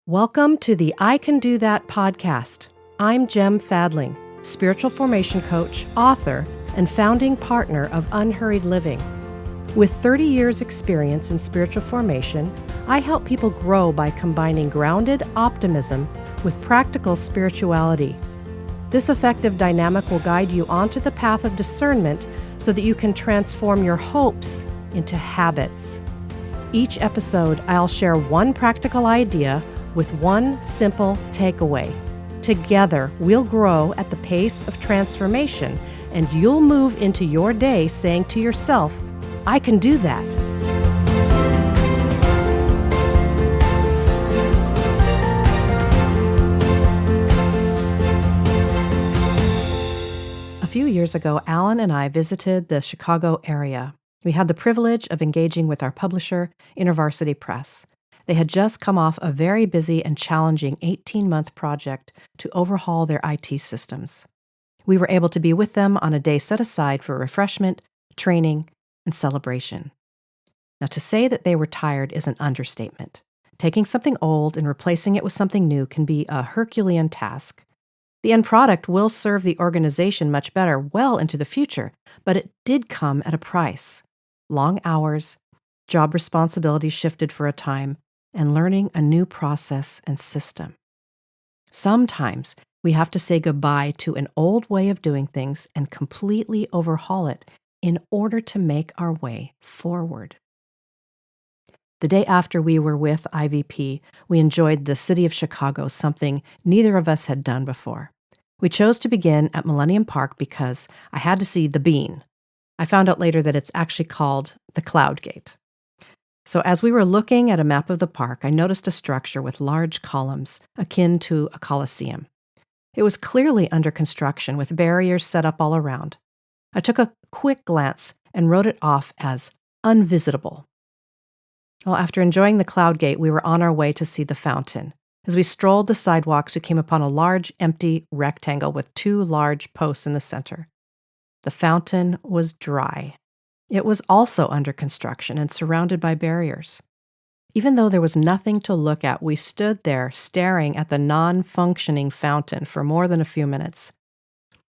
Welcome to the I Can Do That podcast. I'm Jem Fadling, spiritual formation coach, author, and founding partner of Unhurried Living. With 30 years' experience in spiritual formation, I help people grow by combining grounded optimism with practical spirituality. This effective dynamic will guide you onto the path of discernment so that you can transform your hopes into habits. Each episode, I'll share one practical idea with one simple takeaway. Together, we'll grow at the pace of transformation, and you'll move into your day saying to yourself, I can do that. A few years ago, Alan and I visited the Chicago area. We had the privilege of engaging with our publisher, InterVarsity Press. They had just come off a very busy and challenging 18-month project to overhaul their IT systems. We were able to be with them on a day set aside for refreshment, training, and celebration. Now, to say that they were tired is an understatement. Taking something old and replacing it with something new can be a Herculean task. The end product will serve the organization much better well into the future, but it did come at a price. Long hours, job responsibilities shifted for a time, and learning a new process and system. Sometimes we have to say goodbye to an old way of doing things and completely overhaul it in order to make our way forward. The day after we were with IVP, we enjoyed the city of Chicago, something neither of us had done before. We chose to begin at Millennium Park because I had to see the bean. I found out later that it's actually called the Cloud Gate. So as we were looking at a map of the park, I noticed a structure with large columns akin to a coliseum. It was clearly under construction with barriers set up all around. I took a quick glance and wrote it off as unvisitable. Well, after enjoying the Cloud Gate, we were on our way to see the fountain. As we strolled the sidewalks, we came upon a large, empty rectangle with two large posts in the center. The fountain was dry. It was also under construction and surrounded by barriers. Even though there was nothing to look at, we stood there staring at the non-functioning fountain for more than a few minutes.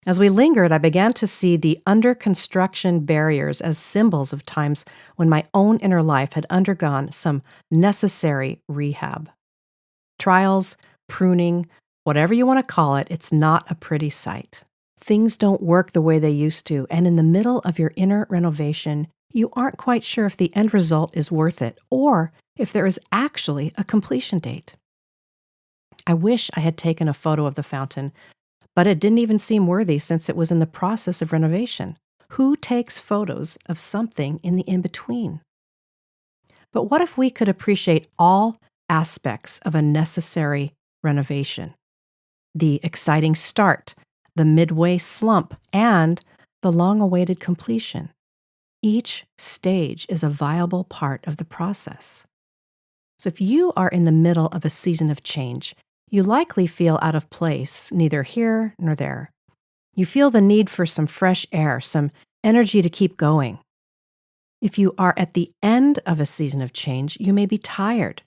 As we lingered, I began to see the under-construction barriers as symbols of times when my own inner life had undergone some necessary rehab. Trials, pruning, whatever you want to call it, it's not a pretty sight. Things don't work the way they used to, and in the middle of your inner renovation, you aren't quite sure if the end result is worth it or if there is actually a completion date. I wish I had taken a photo of the fountain, but it didn't even seem worthy since it was in the process of renovation. Who takes photos of something in the in-between? But what if we could appreciate all aspects of a necessary renovation? The exciting start, the midway slump, and the long-awaited completion. Each stage is a viable part of the process. So if you are in the middle of a season of change, you likely feel out of place, neither here nor there. You feel the need for some fresh air, some energy to keep going. If you are at the end of a season of change, you may be tired.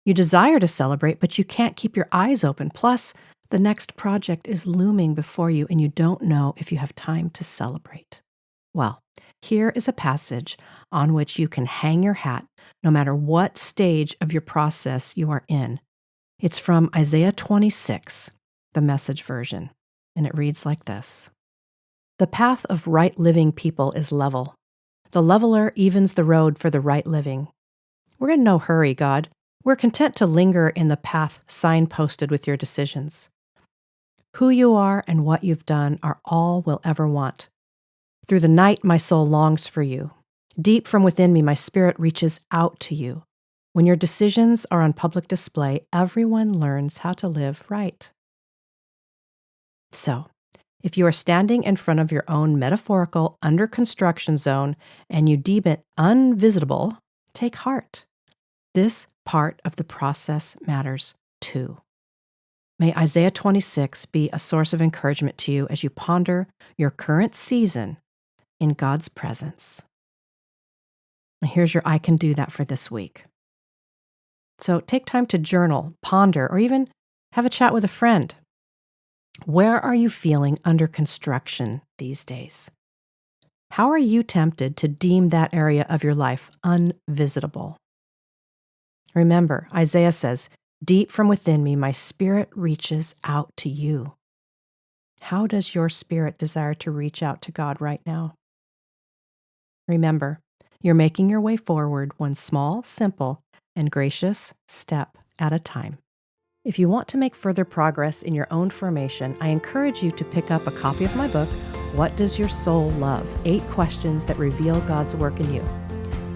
You desire to celebrate, but you can't keep your eyes open. Plus, the next project is looming before you, and you don't know if you have time to celebrate. Well, here is a passage on which you can hang your hat no matter what stage of your process you are in. It's from Isaiah 26, the Message version, and it reads like this. The path of right living people is level. The leveler evens the road for the right living. We're in no hurry, God. We're content to linger in the path signposted with your decisions. Who you are and what you've done are all we'll ever want. Through the night, my soul longs for you. Deep from within me, my spirit reaches out to you. When your decisions are on public display, everyone learns how to live right. So, if you are standing in front of your own metaphorical under construction zone and you deem it unvisitable, take heart. This part of the process matters too. May Isaiah 26 be a source of encouragement to you as you ponder your current season in God's presence. And here's your I Can Do That for this week. So take time to journal, ponder, or even have a chat with a friend. Where are you feeling under construction these days? How are you tempted to deem that area of your life unvisitable? Remember, Isaiah says, "Deep from within me, my spirit reaches out to you." How does your spirit desire to reach out to God right now? Remember, you're making your way forward one small, simple, and gracious step at a time. If you want to make further progress in your own formation, I encourage you to pick up a copy of my book, What Does Your Soul Love? 8 Questions That Reveal God's Work in You.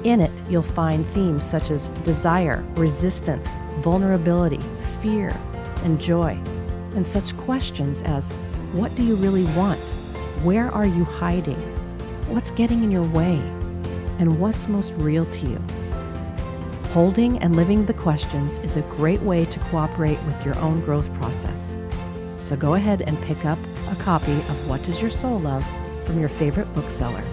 In it, you'll find themes such as desire, resistance, vulnerability, fear, and joy, and such questions as, what do you really want? Where are you hiding? What's getting in your way? And what's most real to you? Holding and living the questions is a great way to cooperate with your own growth process. So go ahead and pick up a copy of What Does Your Soul Love from your favorite bookseller.